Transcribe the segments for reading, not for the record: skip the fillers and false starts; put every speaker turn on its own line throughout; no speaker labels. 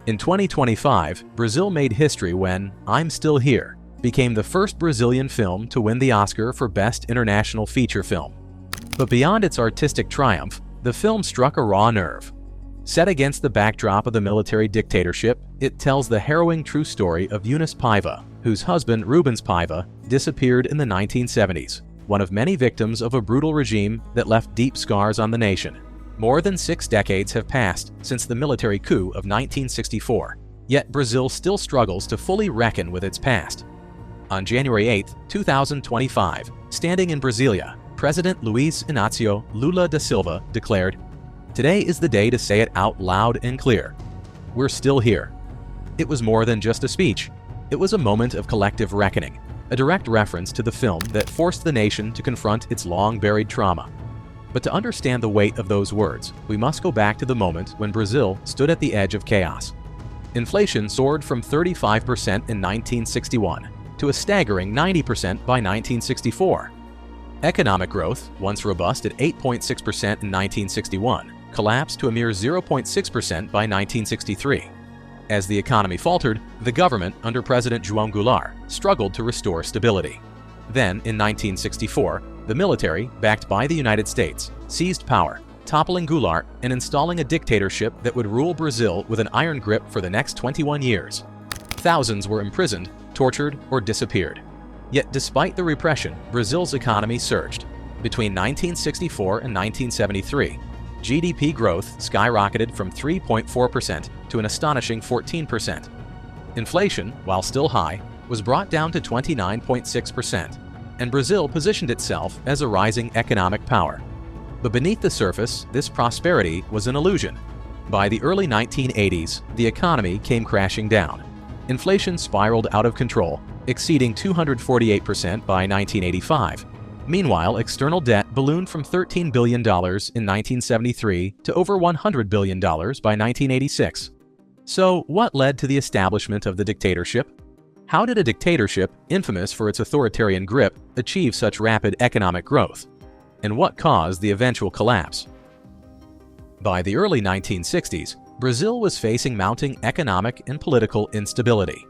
In 2025, Brazil made history when I'm Still Here became the first Brazilian film to win the Oscar for Best International Feature Film. But beyond its artistic triumph, the film struck a raw nerve. Set against the backdrop of the military dictatorship, it tells the harrowing true story of Eunice Paiva, whose husband Rubens Paiva disappeared in the 1970s, one of many victims of a brutal regime that left deep scars on the nation. More than 6 decades have passed since the military coup of 1964, yet Brazil still struggles to fully reckon with its past. On January 8, 2025, standing in Brasilia, President Luiz Inácio Lula da Silva declared, "Today is the day to say it out loud and clear. We're still here." It was more than just a speech. It was a moment of collective reckoning, a direct reference to the film that forced the nation to confront its long-buried trauma. But to understand the weight of those words, we must go back to the moment when Brazil stood at the edge of chaos. Inflation soared from 35% in 1961 to a staggering 90% by 1964. Economic growth, once robust at 8.6% in 1961, collapsed to a mere 0.6% by 1963. As the economy faltered, the government, under President João Goulart, struggled to restore stability. Then, in 1964, the military, backed by the United States, seized power, toppling Goulart and installing a dictatorship that would rule Brazil with an iron grip for the next 21 years. Thousands were imprisoned, tortured, or disappeared. Yet despite the repression, Brazil's economy surged. Between 1964 and 1973, GDP growth skyrocketed from 3.4% to an astonishing 14%. Inflation, while still high, was brought down to 29.6%, and Brazil positioned itself as a rising economic power. But beneath the surface, this prosperity was an illusion. By the early 1980s, the economy came crashing down. Inflation spiraled out of control, exceeding 248% by 1985. Meanwhile, external debt ballooned from $13 billion in 1973 to over $100 billion by 1986. So, what led to the establishment of the dictatorship? How did a dictatorship, infamous for its authoritarian grip, achieve such rapid economic growth? And what caused the eventual collapse? By the early 1960s, Brazil was facing mounting economic and political instability.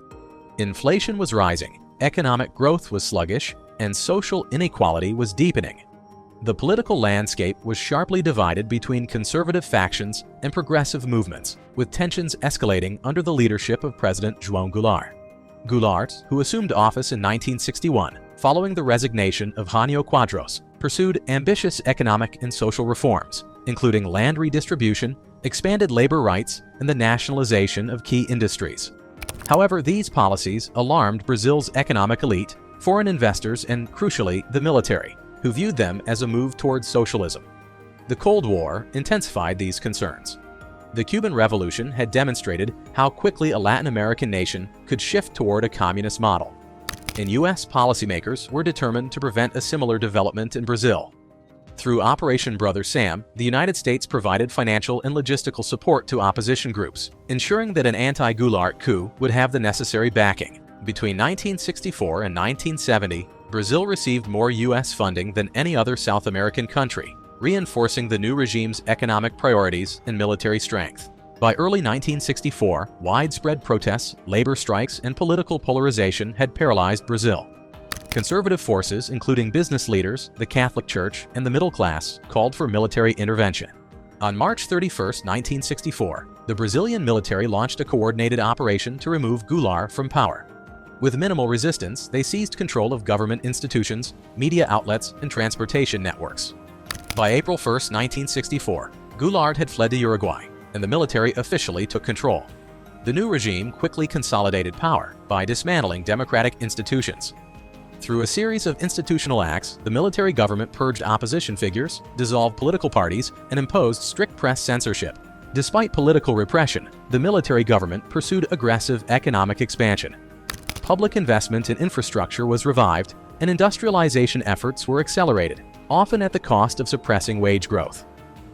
Inflation was rising, economic growth was sluggish, and social inequality was deepening. The political landscape was sharply divided between conservative factions and progressive movements, with tensions escalating under the leadership of President João Goulart. Goulart, who assumed office in 1961 following the resignation of Jânio Quadros, pursued ambitious economic and social reforms, including land redistribution, expanded labor rights, and the nationalization of key industries. However, these policies alarmed Brazil's economic elite, foreign investors, and crucially, the military, who viewed them as a move towards socialism. The Cold War intensified these concerns. The Cuban Revolution had demonstrated how quickly a Latin American nation could shift toward a communist model. And U.S. policymakers were determined to prevent a similar development in Brazil. Through Operation Brother Sam, the United States provided financial and logistical support to opposition groups, ensuring that an anti-Goulart coup would have the necessary backing. Between 1964 and 1970, Brazil received more U.S. funding than any other South American country, reinforcing the new regime's economic priorities and military strength. By early 1964, widespread protests, labor strikes, and political polarization had paralyzed Brazil. Conservative forces, including business leaders, the Catholic Church, and the middle class, called for military intervention. On March 31, 1964, the Brazilian military launched a coordinated operation to remove Goulart from power. With minimal resistance, they seized control of government institutions, media outlets, and transportation networks. By April 1, 1964, Goulart had fled to Uruguay, and the military officially took control. The new regime quickly consolidated power by dismantling democratic institutions. Through a series of institutional acts, the military government purged opposition figures, dissolved political parties, and imposed strict press censorship. Despite political repression, the military government pursued aggressive economic expansion. Public investment in infrastructure was revived, and industrialization efforts were accelerated, often at the cost of suppressing wage growth.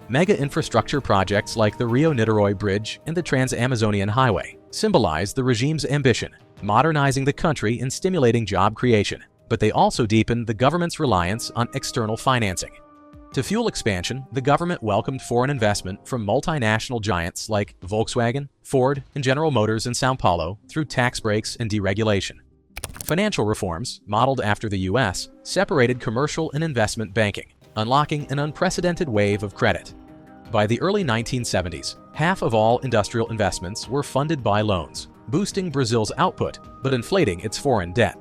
Mega infrastructure projects like the Rio-Niterói Bridge and the Trans-Amazonian Highway symbolized the regime's ambition, modernizing the country and stimulating job creation. But they also deepened the government's reliance on external financing. To fuel expansion, the government welcomed foreign investment from multinational giants like Volkswagen, Ford, and General Motors in São Paulo through tax breaks and deregulation. Financial reforms, modeled after the US, separated commercial and investment banking, unlocking an unprecedented wave of credit. By the early 1970s, half of all industrial investments were funded by loans, boosting Brazil's output but inflating its foreign debt.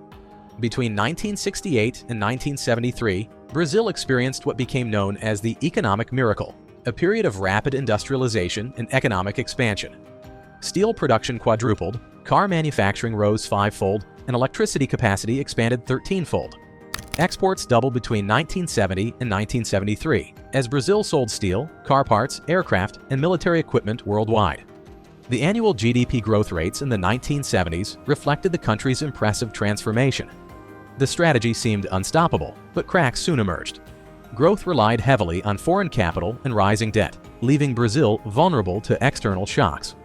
Between 1968 and 1973, Brazil experienced what became known as the economic miracle, a period of rapid industrialization and economic expansion. Steel production quadrupled, car manufacturing rose five-fold, and electricity capacity expanded 13-fold. Exports doubled between 1970 and 1973, as Brazil sold steel, car parts, aircraft, and military equipment worldwide. The annual GDP growth rates in the 1970s reflected the country's impressive transformation. The strategy seemed unstoppable, but cracks soon emerged. Growth relied heavily on foreign capital and rising debt, leaving Brazil vulnerable to external shocks.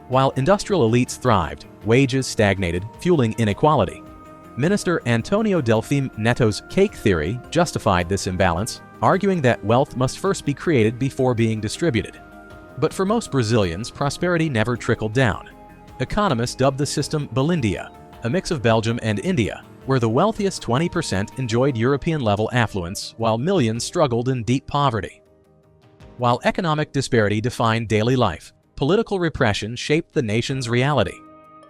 While industrial elites thrived, wages stagnated, fueling inequality. Minister Antonio Delfim Neto's cake theory justified this imbalance, arguing that wealth must first be created before being distributed. But for most Brazilians, prosperity never trickled down. Economists dubbed the system Belindia, a mix of Belgium and India, where the wealthiest 20% enjoyed European-level affluence while millions struggled in deep poverty. While economic disparity defined daily life, political repression shaped the nation's reality.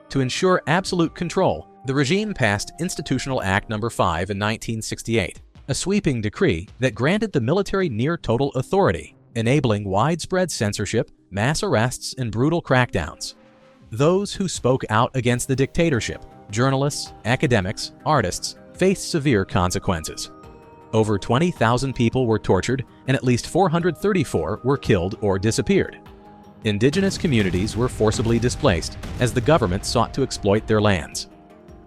To ensure absolute control, the regime passed Institutional Act No. 5 in 1968, a sweeping decree that granted the military near-total authority, enabling widespread censorship, mass arrests, and brutal crackdowns. Those who spoke out against the dictatorship, journalists, academics, artists, faced severe consequences. Over 20,000 people were tortured, and at least 434 were killed or disappeared. Indigenous communities were forcibly displaced as the government sought to exploit their lands.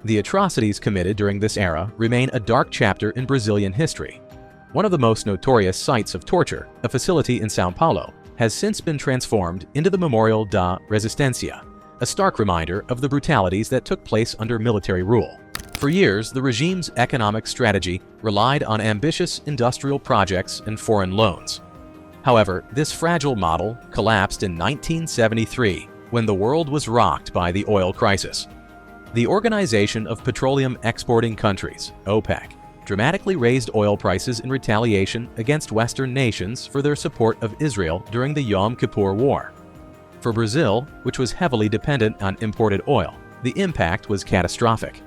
The atrocities committed during this era remain a dark chapter in Brazilian history. One of the most notorious sites of torture, a facility in São Paulo, has since been transformed into the Memorial da Resistência, a stark reminder of the brutalities that took place under military rule. For years, the regime's economic strategy relied on ambitious industrial projects and foreign loans. However, this fragile model collapsed in 1973 when the world was rocked by the oil crisis. The Organization of Petroleum Exporting Countries, OPEC, dramatically raised oil prices in retaliation against Western nations for their support of Israel during the Yom Kippur War. For Brazil, which was heavily dependent on imported oil, the impact was catastrophic.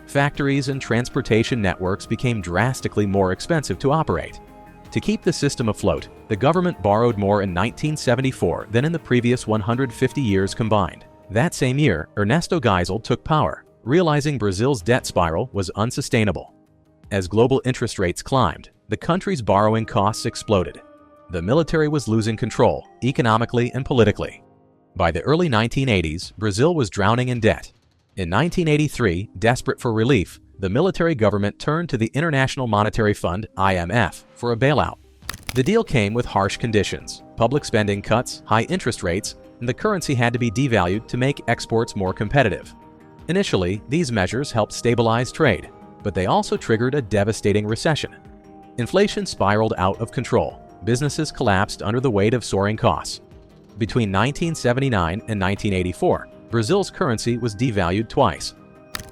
Factories and transportation networks became drastically more expensive to operate. To keep the system afloat, the government borrowed more in 1974 than in the previous 150 years combined. That same year, Ernesto Geisel took power, realizing Brazil's debt spiral was unsustainable. As global interest rates climbed, the country's borrowing costs exploded. The military was losing control, economically and politically. By the early 1980s, Brazil was drowning in debt. In 1983, desperate for relief, the military government turned to the International Monetary Fund, IMF, for a bailout. The deal came with harsh conditions, public spending cuts, high interest rates, and the currency had to be devalued to make exports more competitive. Initially, these measures helped stabilize trade, but they also triggered a devastating recession. Inflation spiraled out of control. Businesses collapsed under the weight of soaring costs. Between 1979 and 1984, Brazil's currency was devalued twice.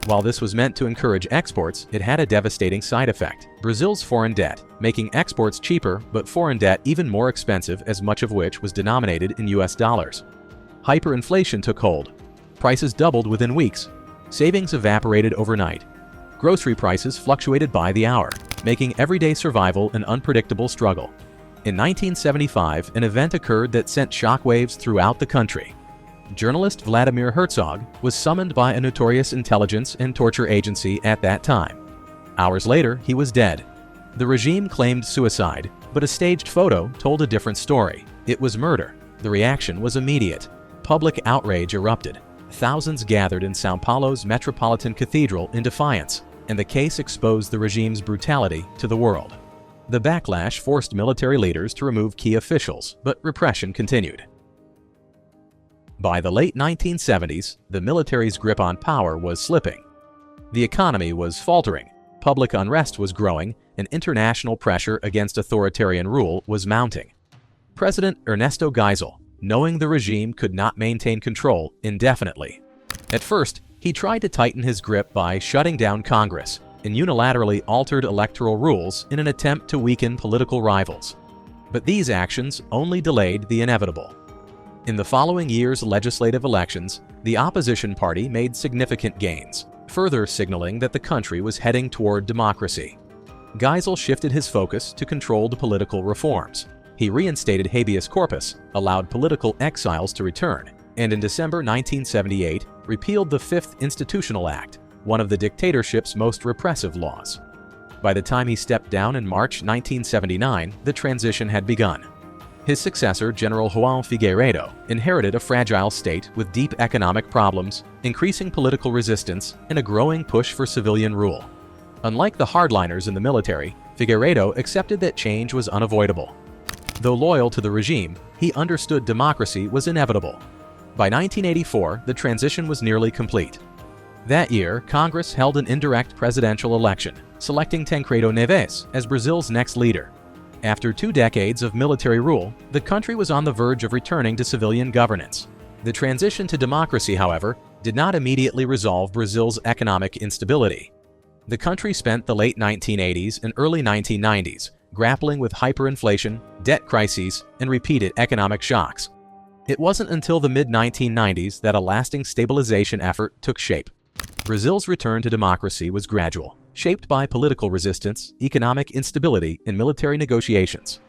While this was meant to encourage exports, it had a devastating side effect: Brazil's foreign debt, making exports cheaper but foreign debt even more expensive, as much of which was denominated in US dollars. Hyperinflation took hold. Prices doubled within weeks. Savings evaporated overnight. Grocery prices fluctuated by the hour, making everyday survival an unpredictable struggle. In 1975, an event occurred that sent shockwaves throughout the country. Journalist Vladimir Herzog was summoned by a notorious intelligence and torture agency at that time. Hours later, he was dead. The regime claimed suicide, but a staged photo told a different story. It was murder. The reaction was immediate. Public outrage erupted. Thousands gathered in São Paulo's Metropolitan Cathedral in defiance, and the case exposed the regime's brutality to the world. The backlash forced military leaders to remove key officials, but repression continued. By the late 1970s, the military's grip on power was slipping. The economy was faltering, public unrest was growing and international pressure against authoritarian rule was mounting. President Ernesto Geisel, knowing the regime could not maintain control indefinitely. At first, he tried to tighten his grip by shutting down Congress and unilaterally altered electoral rules in an attempt to weaken political rivals. But these actions only delayed the inevitable. In the following year's legislative elections, the opposition party made significant gains, further signaling that the country was heading toward democracy. Geisel shifted his focus to controlled political reforms. He reinstated habeas corpus, allowed political exiles to return, and in December 1978 repealed the Fifth Institutional Act, one of the dictatorship's most repressive laws. By the time he stepped down in March 1979, the transition had begun. His successor, General Juan Figueiredo, inherited a fragile state with deep economic problems, increasing political resistance, and a growing push for civilian rule. Unlike the hardliners in the military, Figueiredo accepted that change was unavoidable. Though loyal to the regime, he understood democracy was inevitable. By 1984, the transition was nearly complete. That year, Congress held an indirect presidential election, selecting Tancredo Neves as Brazil's next leader. After 2 decades of military rule, the country was on the verge of returning to civilian governance. The transition to democracy, however, did not immediately resolve Brazil's economic instability. The country spent the late 1980s and early 1990s grappling with hyperinflation, debt crises, and repeated economic shocks. It wasn't until the mid-1990s that a lasting stabilization effort took shape. Brazil's return to democracy was gradual, shaped by political resistance, economic instability, and military negotiations.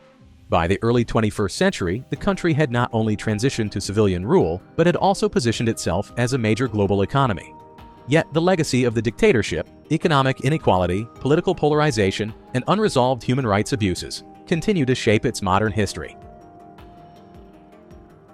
By the early 21st century, the country had not only transitioned to civilian rule, but had also positioned itself as a major global economy. Yet the legacy of the dictatorship, economic inequality, political polarization, and unresolved human rights abuses continue to shape its modern history.